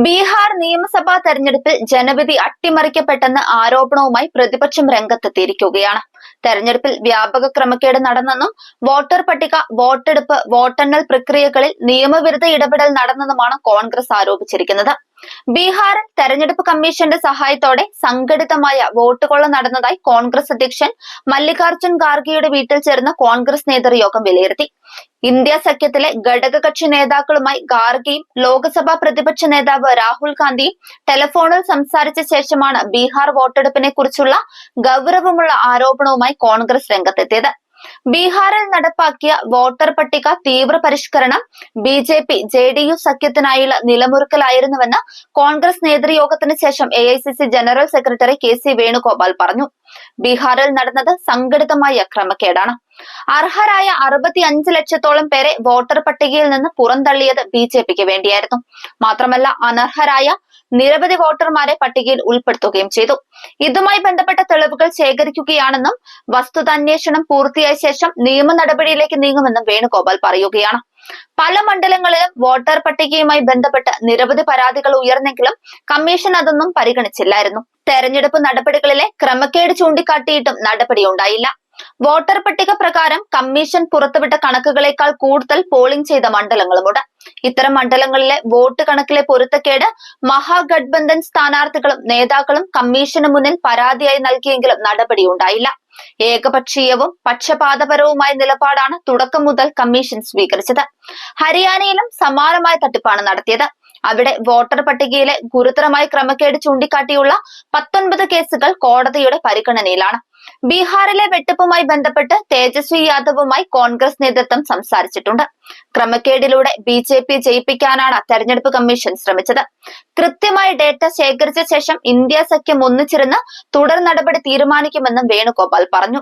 ബീഹാർ നിയമസഭാ തെരഞ്ഞെടുപ്പിൽ ജനവിധി അട്ടിമറിക്കപ്പെട്ടെന്ന ആരോപണവുമായി പ്രതിപക്ഷം രംഗത്തെത്തിയിരിക്കുകയാണ്. തെരഞ്ഞെടുപ്പിൽ വ്യാപക ക്രമക്കേട് നടന്നെന്നും വോട്ടർ പട്ടിക, വോട്ടെടുപ്പ്, വോട്ടെണ്ണൽ പ്രക്രിയകളിൽ നിയമവിരുദ്ധ ഇടപെടൽ നടന്നെന്നുമാണ് കോൺഗ്രസ് ആരോപിച്ചിരിക്കുന്നത്. ബീഹാറിൽ തെരഞ്ഞെടുപ്പ് കമ്മീഷന്റെ സഹായത്തോടെ സംഘടിതമായ വോട്ട് കൊള്ള നടന്നതായി കോൺഗ്രസ് അധ്യക്ഷൻ മല്ലികാർജ്ജുൻ ഖാർഗെയുടെ വീട്ടിൽ ചേർന്ന കോൺഗ്രസ് നേതൃയോഗം വിലയിരുത്തി. ഇന്ത്യ സഖ്യത്തിലെ ഘടകകക്ഷി നേതാക്കളുമായി ഖാർഗെയും ലോക്സഭാ പ്രതിപക്ഷ നേതാവ് രാഹുൽ ഗാന്ധിയും ടെലിഫോണിൽ സംസാരിച്ച ശേഷമാണ് ബീഹാർ വോട്ടെടുപ്പിനെ കുറിച്ചുള്ള ഗൗരവമുള്ള ആരോപണവുമായി കോൺഗ്രസ് രംഗത്തെത്തിയത്. ബീഹാറിൽ നടപ്പാക്കിയ വോട്ടർ പട്ടിക തീവ്ര പരിഷ്കരണം ബി.ജെ.പി. ജെ.ഡി.യു സഖ്യത്തിനായുള്ള നിലമുറുക്കലായിരുന്നുവെന്ന് കോൺഗ്രസ് നേതൃയോഗത്തിന് ശേഷം AICC general secretary K C. Venugopal പറഞ്ഞു. ബീഹാറിൽ നടന്നത് സംഘടിതമായ ക്രമക്കേടാണ്. അർഹരായ 65 ലക്ഷത്തോളം പേരെ വോട്ടർ പട്ടികയിൽ നിന്ന് പുറന്തള്ളിയത് ബി.ജെ.പിക്ക് വേണ്ടിയായിരുന്നു. മാത്രമല്ല, അനർഹരായ നിരവധി വോട്ടർമാരെ പട്ടികയിൽ ഉൾപ്പെടുത്തുകയും ചെയ്തു. ഇതുമായി ബന്ധപ്പെട്ട തെളിവുകൾ ശേഖരിക്കുകയാണെന്നും വസ്തുതാന്വേഷണം പൂർത്തിയായ ശേഷം നിയമ നടപടിയിലേക്ക് നീങ്ങുമെന്നും വേണുഗോപാൽ പറയുകയാണ്. പല മണ്ഡലങ്ങളിലും വോട്ടർ പട്ടികയുമായി ബന്ധപ്പെട്ട് നിരവധി പരാതികൾ ഉയർന്നെങ്കിലും കമ്മീഷൻ അതൊന്നും പരിഗണിച്ചില്ലായിരുന്നു. തെരഞ്ഞെടുപ്പ് നടപടികളിലെ ക്രമക്കേട് ചൂണ്ടിക്കാട്ടിയിട്ടും നടപടിയുണ്ടായില്ല. വോട്ടർ പട്ടിക പ്രകാരം കമ്മീഷൻ പുറത്തുവിട്ട കണക്കുകളേക്കാൾ കൂടുതൽ പോളിംഗ് ചെയ്ത മണ്ഡലങ്ങളുമുണ്ട്. ഇത്തരം മണ്ഡലങ്ങളിലെ വോട്ട് കണക്കിലെ പൊരുത്തക്കേട് മഹാഗഡ്ബന്ധൻ സ്ഥാനാർത്ഥികളും നേതാക്കളും കമ്മീഷന് മുന്നിൽ പരാതിയായി നൽകിയെങ്കിലും നടപടിയുണ്ടായില്ല. ഏകപക്ഷീയവും പക്ഷപാതപരവുമായ നിലപാടാണ് തുടക്കം മുതൽ കമ്മീഷൻ സ്വീകരിച്ചത്. ഹരിയാനയിലും സമാനമായ തട്ടിപ്പാണ് നടത്തിയത്. അവിടെ വോട്ടർ പട്ടികയിലെ ഗുരുതരമായ ക്രമക്കേട് ചൂണ്ടിക്കാട്ടിയുള്ള 19 കേസുകൾ കോടതിയുടെ പരിഗണനയിലാണ്. ബീഹാറിലെ വെട്ടിപ്പുമായി ബന്ധപ്പെട്ട് തേജസ്വി യാദവുമായി കോൺഗ്രസ് നേതൃത്വം സംസാരിച്ചിട്ടുണ്ട്. ക്രമക്കേടിലൂടെ ബി.ജെ.പി. ജയിപ്പിക്കാനാണ് തെരഞ്ഞെടുപ്പ് കമ്മീഷൻ ശ്രമിച്ചത്. കൃത്യമായ ഡേറ്റ ശേഖരിച്ച ശേഷം ഇന്ത്യ സഖ്യം ഒന്നിച്ചിരുന്ന് തുടർ നടപടി തീരുമാനിക്കുമെന്നും വേണുഗോപാൽ പറഞ്ഞു.